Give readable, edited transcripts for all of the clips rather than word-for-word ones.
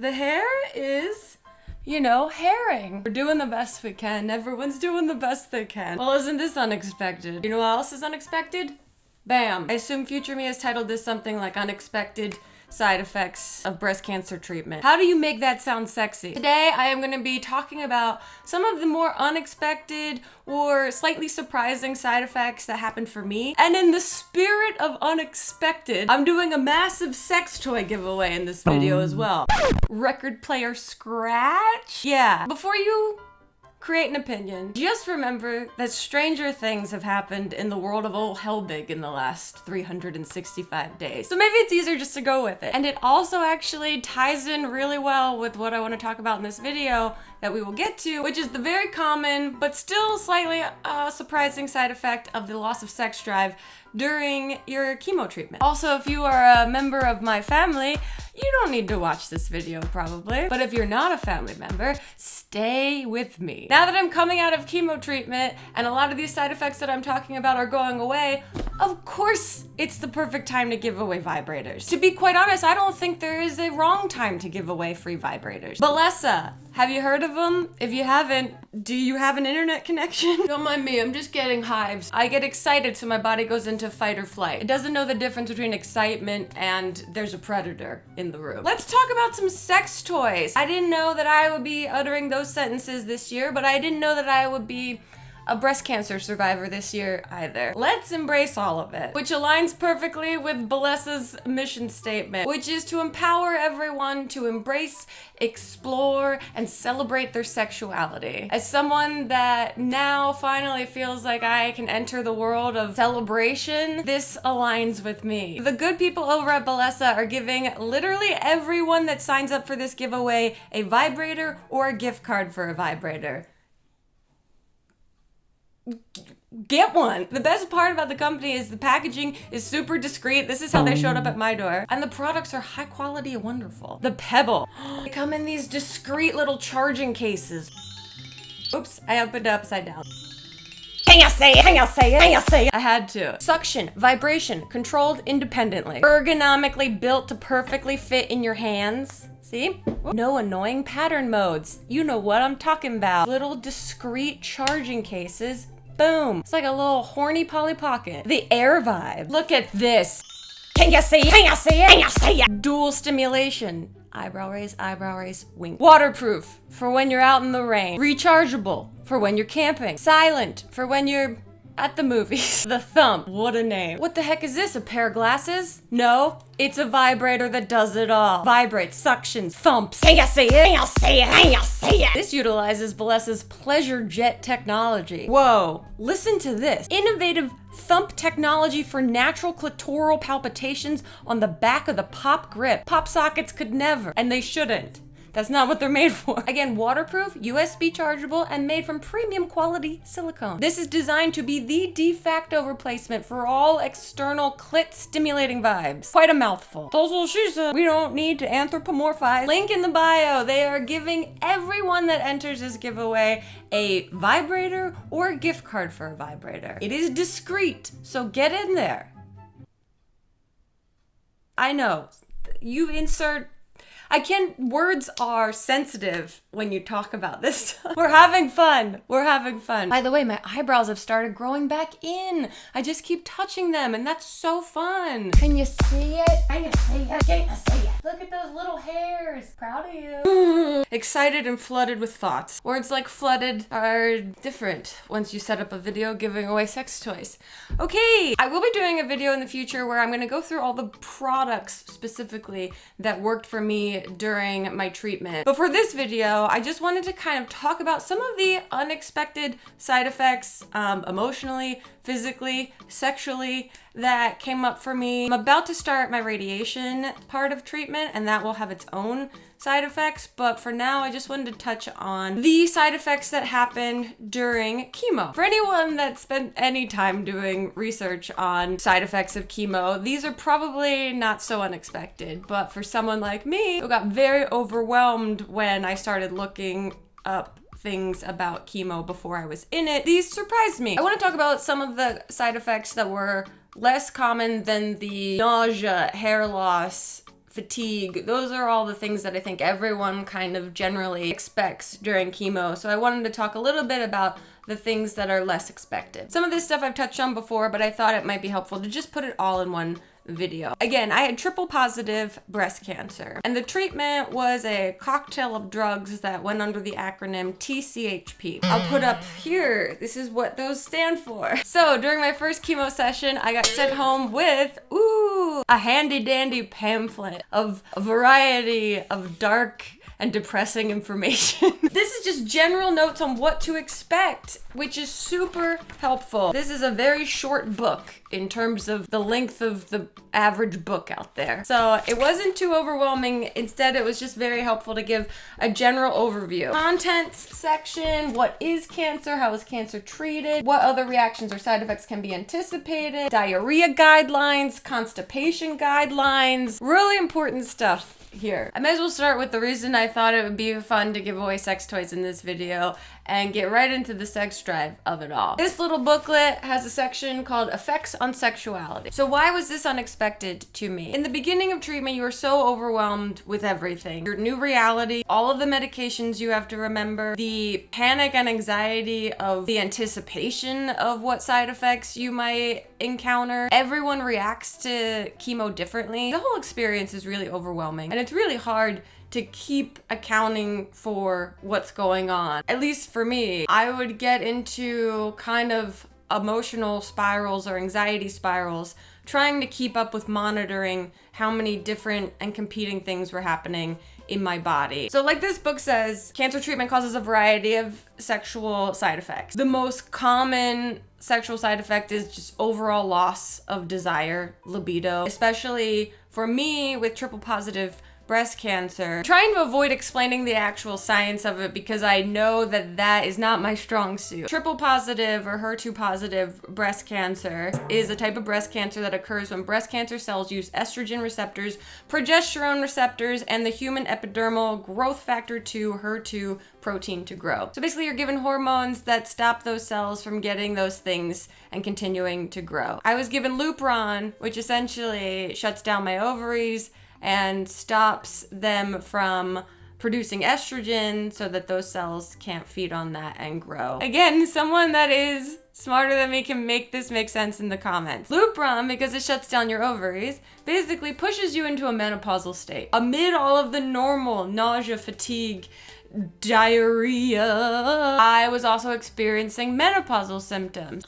The hair is, you know, herring. We're doing the best we can. Everyone's doing the best they can. Well, isn't this unexpected? You know what else is unexpected? Bam. I assume future me has titled this something like Unexpected Side Effects of Breast Cancer Treatment. How do you make that sound sexy? Today, I am gonna be talking about some of the more unexpected or slightly surprising side effects that happened for me. And in the spirit of unexpected, I'm doing a massive sex toy giveaway in this video as well. Record player scratch? Yeah. Before you create an opinion, just remember that stranger things have happened in the world of old Helbig in the last 365 days. So maybe it's easier just to go with it. And it also actually ties in really well with what I want to talk about in this video that we will get to, which is the very common but still slightly surprising side effect of the loss of sex drive during your chemo treatment. Also, if you are a member of my family, you don't need to watch this video probably, but if you're not a family member, stay with me. Now that I'm coming out of chemo treatment and a lot of these side effects that I'm talking about are going away, of course it's the perfect time to give away vibrators. To be quite honest, I don't think there is a wrong time to give away free vibrators. Bellesa, have you heard of them? If you haven't, do you have an internet connection? Don't mind me, I'm just getting hives. I get excited so my body goes into fight or flight. It doesn't know the difference between excitement and there's a predator in the room. Let's talk about some sex toys. I didn't know that I would be uttering those sentences this year, but I didn't know that I would be a breast cancer survivor this year either. Let's embrace all of it, which aligns perfectly with Bellesa's mission statement, which is to empower everyone to embrace, explore, and celebrate their sexuality. As someone that now finally feels like I can enter the world of celebration, this aligns with me. The good people over at Bellesa are giving literally everyone that signs up for this giveaway a vibrator or a gift card for a vibrator. Get one. The best part about the company is the packaging is super discreet. This is how they showed up at my door. And the products are high quality and wonderful. The Pebble. They come in these discreet little charging cases. Oops, I opened it upside down. Can you say it? Can you say it? Can you say it? I had to. Suction, vibration, controlled independently. Ergonomically built to perfectly fit in your hands. See? No annoying pattern modes. You know what I'm talking about. Little discreet charging cases. Boom. It's like a little horny Polly Pocket. The Air Vibe. Look at this. Can you see it? Can you see it? Can you see it? Dual stimulation. Eyebrow raise, wink. Waterproof for when you're out in the rain. Rechargeable for when you're camping. Silent for when you're at the movies. The Thump. What a name. What the heck is this? A pair of glasses? No, it's a vibrator that does it all. Vibrates, suctions, thumps. Can you see it? Can you see it? Can you see it? This utilizes Bellesa's Pleasure Jet technology. Whoa, listen to this. Innovative thump technology for natural clitoral palpitations on the back of the pop grip. Pop sockets could never, and they shouldn't. That's not what they're made for. Again, waterproof, USB chargeable, and made from premium quality silicone. This is designed to be the de facto replacement for all external clit stimulating vibes. Quite a mouthful. That's what she said. We don't need to anthropomorphize. Link in the bio. They are giving everyone that enters this giveaway a vibrator or a gift card for a vibrator. It is discreet, so get in there. I know, you insert words are sensitive when you talk about this. We're having fun. We're having fun. By the way, my eyebrows have started growing back in. I just keep touching them and that's so fun. Can you see it? Can you see it? Can you see it? Look at those little hairs. Proud of you. Excited and flooded with thoughts. Words like flooded are different once you set up a video giving away sex toys. Okay, I will be doing a video in the future where I'm gonna go through all the products specifically that worked for me during my treatment. But for this video, I just wanted to kind of talk about some of the unexpected side effects, emotionally, physically, sexually, that came up for me. I'm about to start my radiation part of treatment, and that will have its own side effects, but for now I just wanted to touch on the side effects that happened during chemo. For anyone that spent any time doing research on side effects of chemo, these are probably not so unexpected, but for someone like me who got very overwhelmed when I started looking up things about chemo before I was in it, these surprised me. I want to talk about some of the side effects that were less common than the nausea, hair loss, fatigue. Those are all the things that I think everyone kind of generally expects during chemo. So I wanted to talk a little bit about the things that are less expected. Some of this stuff I've touched on before, but I thought it might be helpful to just put it all in one video. Again, I had triple positive breast cancer, and the treatment was a cocktail of drugs that went under the acronym TCHP. I'll put up here, this is what those stand for. So during my first chemo session, I got sent home with, a handy dandy pamphlet of a variety of dark and depressing information. This is just general notes on what to expect, which is super helpful. This is a very short book in terms of the length of the average book out there. So it wasn't too overwhelming. Instead, it was just very helpful to give a general overview. Contents section, what is cancer? How is cancer treated? What other reactions or side effects can be anticipated? Diarrhea guidelines, constipation guidelines, really important stuff here. I might as well start with the reason I thought it would be fun to give away sex toys in this video and get right into the sex drive of it all. This little booklet has a section called Effects on Sexuality. So why was this unexpected to me? In the beginning of treatment, you are so overwhelmed with everything. Your new reality, all of the medications you have to remember, the panic and anxiety of the anticipation of what side effects you might encounter. Everyone reacts to chemo differently. The whole experience is really overwhelming, and it's really hard to keep accounting for what's going on. At least for me, I would get into kind of emotional spirals or anxiety spirals, trying to keep up with monitoring how many different and competing things were happening in my body. So like this book says, cancer treatment causes a variety of sexual side effects. The most common sexual side effect is just overall loss of desire, libido, especially for me with triple positive breast cancer. I'm trying to avoid explaining the actual science of it because I know that that is not my strong suit. Triple positive or HER2 positive breast cancer is a type of breast cancer that occurs when breast cancer cells use estrogen receptors, progesterone receptors, and the human epidermal growth factor 2 HER2 protein to grow. So basically you're given hormones that stop those cells from getting those things and continuing to grow. I was given Lupron, which essentially shuts down my ovaries and stops them from producing estrogen so that those cells can't feed on that and grow. Again, someone that is smarter than me can make this make sense in the comments. Lupron, because it shuts down your ovaries, basically pushes you into a menopausal state. Amid all of the normal nausea, fatigue, diarrhea, I was also experiencing menopausal symptoms.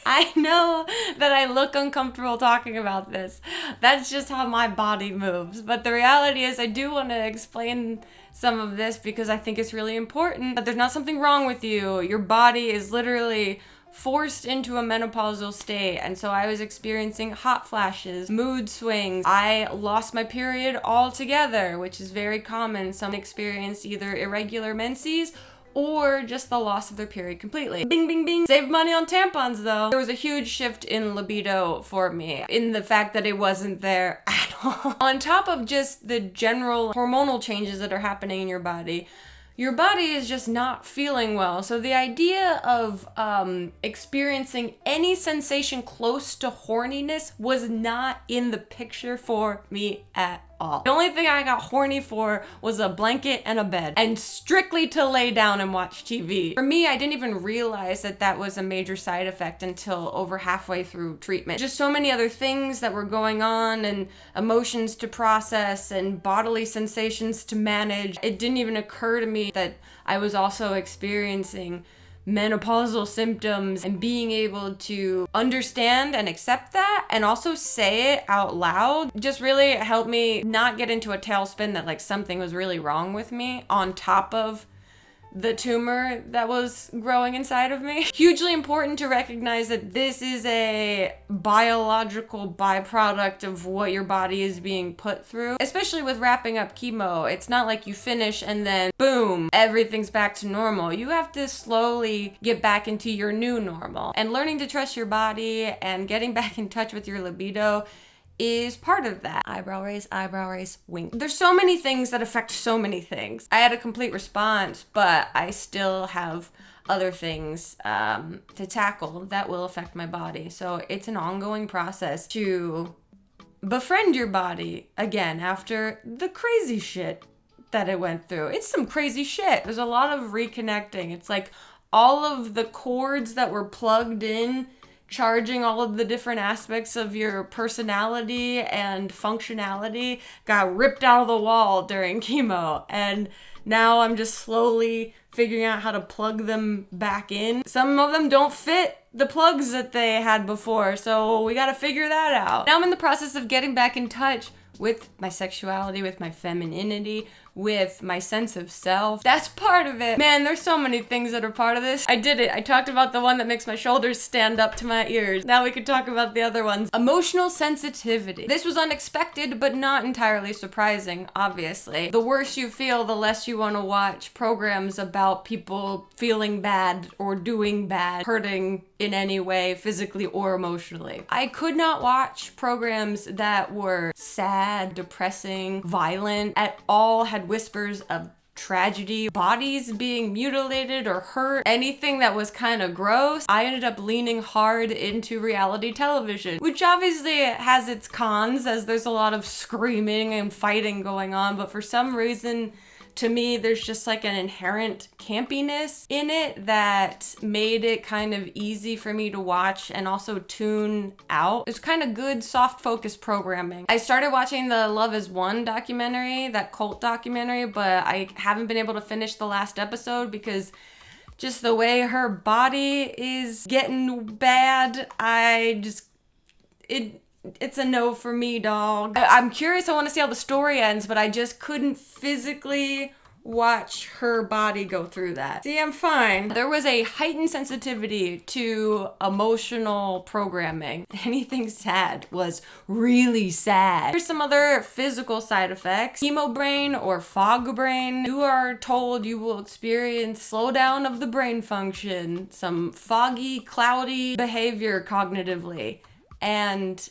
I know that I look uncomfortable talking about this. That's just how my body moves. But the reality is I do want to explain some of this because I think it's really important that there's not something wrong with you. Your body is literally forced into a menopausal state, and so I was experiencing hot flashes, mood swings. I lost my period altogether, which is very common. Some experience either irregular menses or just the loss of their period completely. Bing, bing, bing. Saved money on tampons though. There was a huge shift in libido for me in the fact that it wasn't there at all. On top of just the general hormonal changes that are happening in your body is just not feeling well. So the idea of experiencing any sensation close to horniness was not in the picture for me at all. The only thing I got horny for was a blanket and a bed, and strictly to lay down and watch TV. For me, I didn't even realize that that was a major side effect until over halfway through treatment. Just so many other things that were going on and emotions to process and bodily sensations to manage. It didn't even occur to me that I was also experiencing menopausal symptoms, and being able to understand and accept that and also say it out loud just really helped me not get into a tailspin that like something was really wrong with me on top of the tumor that was growing inside of me. Hugely important to recognize that this is a biological byproduct of what your body is being put through, especially with wrapping up chemo. It's not like you finish and then boom, everything's back to normal. You have to slowly get back into your new normal, and learning to trust your body and getting back in touch with your libido is part of that. Eyebrow raise, wink. There's so many things that affect so many things. I had a complete response, but I still have other things to tackle that will affect my body. So it's an ongoing process to befriend your body again after the crazy shit that it went through. It's some crazy shit. There's a lot of reconnecting. It's like all of the cords that were plugged in, charging all of the different aspects of your personality and functionality, got ripped out of the wall during chemo. And now I'm just slowly figuring out how to plug them back in. Some of them don't fit the plugs that they had before, so we gotta figure that out. Now I'm in the process of getting back in touch with my sexuality, with my femininity, with my sense of self. That's part of it. Man, there's so many things that are part of this. I did it. I talked about the one that makes my shoulders stand up to my ears. Now we could talk about the other ones. Emotional sensitivity. This was unexpected, but not entirely surprising, obviously. The worse you feel, the less you want to watch programs about people feeling bad or doing bad, hurting in any way, physically or emotionally. I could not watch programs that were sad, depressing, violent, at all had whispers of tragedy, bodies being mutilated or hurt, anything that was kind of gross. I ended up leaning hard into reality television, which obviously has its cons, as there's a lot of screaming and fighting going on, but for some reason, to me, there's just like an inherent campiness in it that made it kind of easy for me to watch and also tune out. It's kind of good soft focus programming. I started watching the Love Is One documentary, that cult documentary, but I haven't been able to finish the last episode because just the way her body is getting bad, it's a no for me, dog. I'm curious, I want to see how the story ends, but I just couldn't physically watch her body go through that. See, I'm fine. There was a heightened sensitivity to emotional programming. Anything sad was really sad. Here's some other physical side effects. Chemo brain or fog brain. You are told you will experience slowdown of the brain function, some foggy, cloudy behavior cognitively, and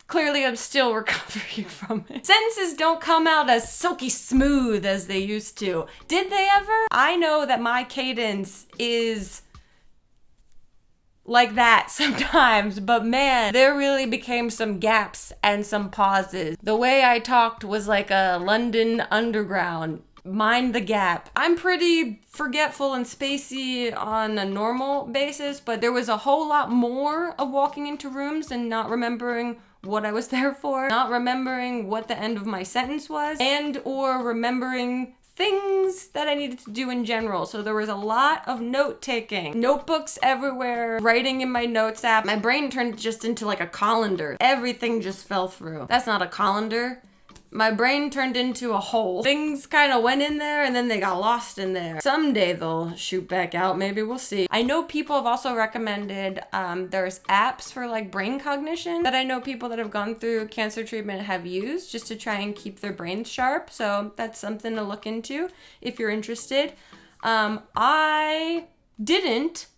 clearly I'm still recovering from it. Sentences don't come out as silky smooth as they used to. Did they ever? I know that my cadence is like that sometimes, but man, there really became some gaps and some pauses. The way I talked was like a London Underground. Mind the gap. I'm pretty forgetful and spacey on a normal basis, but there was a whole lot more of walking into rooms and not remembering what I was there for, not remembering what the end of my sentence was, and or remembering things that I needed to do in general. So there was a lot of note taking, notebooks everywhere, writing in my notes app. My brain turned just into like a colander. Everything just fell through. That's not a colander. My brain turned into a hole. Things kind of went in there and then they got lost in there. Someday they'll shoot back out. Maybe we'll see. I know people have also recommended, there's apps for like brain cognition that I know people that have gone through cancer treatment have used just to try and keep their brains sharp. So that's something to look into if you're interested. I didn't,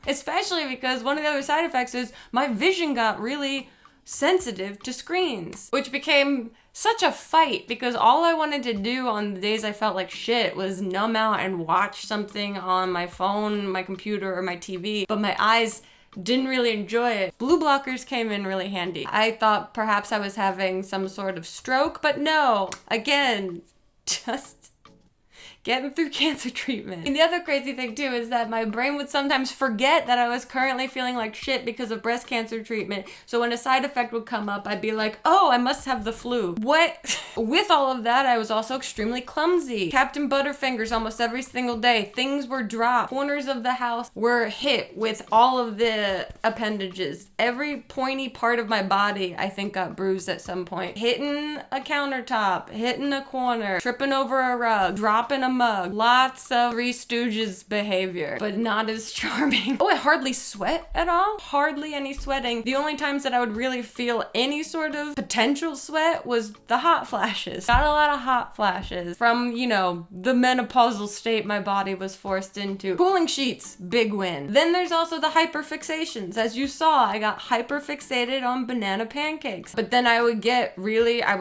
especially because one of the other side effects is my vision got really sensitive to screens, which became such a fight because all I wanted to do on the days I felt like shit was numb out and watch something on my phone, my computer, or my TV, but my eyes didn't really enjoy it. Blue blockers came in really handy. I thought perhaps I was having some sort of stroke, but no, again, just getting through cancer treatment. And the other crazy thing too is that my brain would sometimes forget that I was currently feeling like shit because of breast cancer treatment. So when a side effect would come up, I'd be like, oh, I must have the flu. What? With all of that, I was also extremely clumsy. Captain Butterfingers almost every single day. Things were dropped. Corners of the house were hit with all of the appendages. Every pointy part of my body, I think, got bruised at some point. Hitting a countertop, hitting a corner, tripping over a rug, dropping a mug. Lots of Three Stooges behavior, but not as charming. Oh, I hardly sweat at all. Hardly any sweating. The only times that I would really feel any sort of potential sweat was the hot flashes. Got a lot of hot flashes from, you know, the menopausal state my body was forced into. Cooling sheets, big win. Then there's also the hyperfixations. As you saw, I got hyperfixated on banana pancakes. But then I would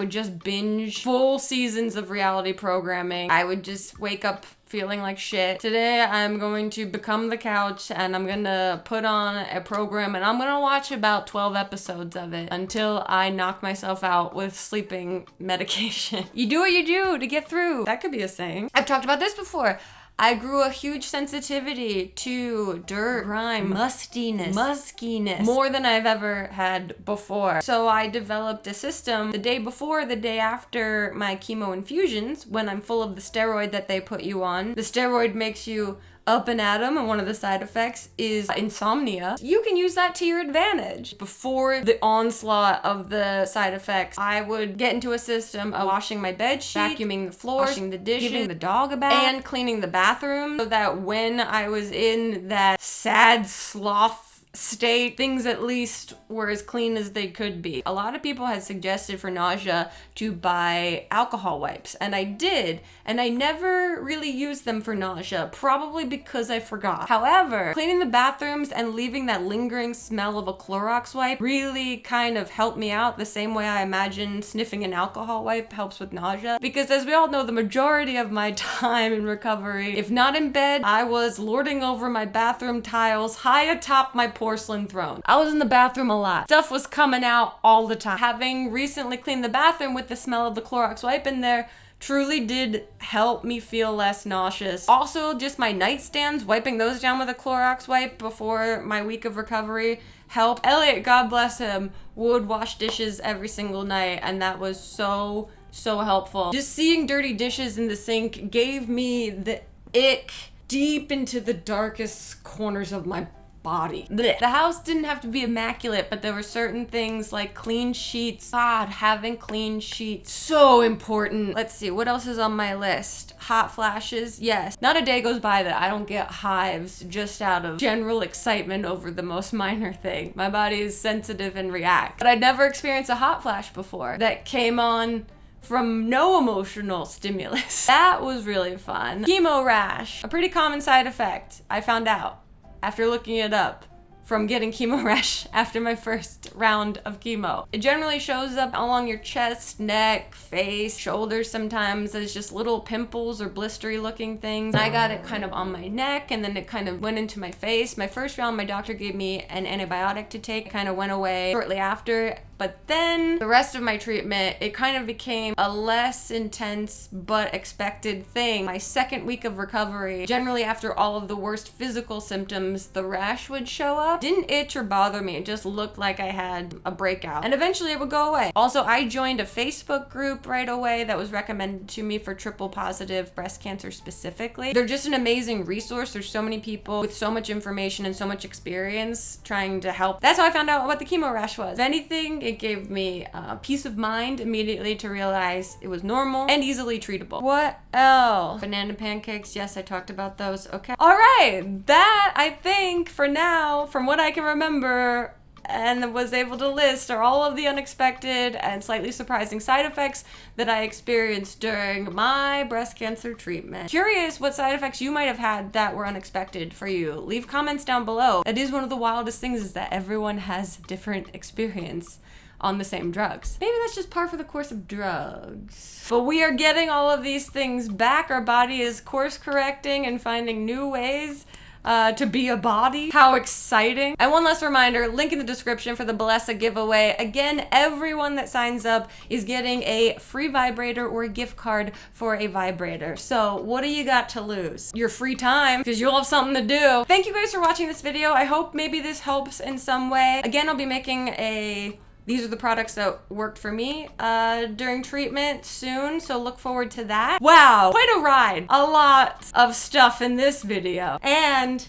just binge full seasons of reality programming. I would just wake up feeling like shit. Today I'm going to become the couch and I'm gonna put on a program and I'm gonna watch about 12 episodes of it until I knock myself out with sleeping medication. You do what you do to get through. That could be a saying. I've talked about this before. I grew a huge sensitivity to dirt, grime, muskiness, more than I've ever had before. So I developed a system the day before, the day after my chemo infusions, when I'm full of the steroid that they put you on. The steroid makes you up and at 'em, and one of the side effects is insomnia. You can use that to your advantage. Before the onslaught of the side effects, I would get into a system of washing my bed sheet, vacuuming the floor, washing the dishes, giving the dog a bath, and cleaning the bathroom, so that when I was in that sad sloth state, things at least were as clean as they could be. A lot of people had suggested for nausea to buy alcohol wipes, and I did, and I never really used them for nausea, probably because I forgot. However, cleaning the bathrooms and leaving that lingering smell of a Clorox wipe really kind of helped me out, the same way I imagine sniffing an alcohol wipe helps with nausea. Because as we all know, the majority of my time in recovery, if not in bed, I was lording over my bathroom tiles high atop my porcelain throne. I was in the bathroom a lot. Stuff was coming out all the time. Having recently cleaned the bathroom with the smell of the Clorox wipe in there truly did help me feel less nauseous. Also, just my nightstands, wiping those down with a Clorox wipe before my week of recovery helped. Elliot, God bless him, would wash dishes every single night, and that was so helpful. Just seeing dirty dishes in the sink gave me the ick deep into the darkest corners of my body. Blech. The house didn't have to be immaculate, but there were certain things like clean sheets. God, having clean sheets, so important. Let's see, what else is on my list? Hot flashes, yes. Not a day goes by that I don't get hives just out of general excitement over the most minor thing. My body is sensitive and reacts. But I'd never experienced a hot flash before that came on from no emotional stimulus. That was really fun. Chemo rash, a pretty common side effect, I found out after looking it up from getting chemo rash after my first round of chemo. It generally shows up along your chest, neck, face, shoulders sometimes as just little pimples or blistery looking things. I got it kind of on my neck and then it kind of went into my face. My first round, my doctor gave me an antibiotic to take. It kind of went away shortly after. But then the rest of my treatment, it kind of became a less intense but expected thing. My second week of recovery, generally after all of the worst physical symptoms, the rash would show up. Didn't itch or bother me, it just looked like I had a breakout. And eventually it would go away. Also, I joined a Facebook group right away that was recommended to me for triple positive breast cancer specifically. They're just an amazing resource. There's so many people with so much information and so much experience trying to help. That's how I found out what the chemo rash was. If anything, it gave me peace of mind immediately to realize it was normal and easily treatable. What else? Banana pancakes, yes, I talked about those, okay. All right, that I think for now, from what I can remember and was able to list, are all of the unexpected and slightly surprising side effects that I experienced during my breast cancer treatment. Curious what side effects you might have had that were unexpected for you. Leave comments down below. That is one of the wildest things, is that everyone has different experience on the same drugs. Maybe that's just par for the course of drugs. But we are getting all of these things back. Our body is course correcting and finding new ways to be a body. How exciting. And one last reminder, link in the description for the Blessa giveaway. Again, everyone that signs up is getting a free vibrator or a gift card for a vibrator. So what do you got to lose? Your free time, because you'll have something to do. Thank you guys for watching this video. I hope maybe this helps in some way. Again, I'll be making these are the products that worked for me during treatment soon, so look forward to that. Wow, quite a ride. A lot of stuff in this video. And,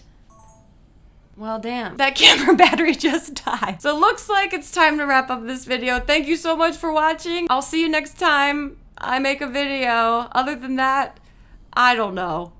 well, damn, that camera battery just died. So looks like it's time to wrap up this video. Thank you so much for watching. I'll see you next time I make a video. Other than that, I don't know.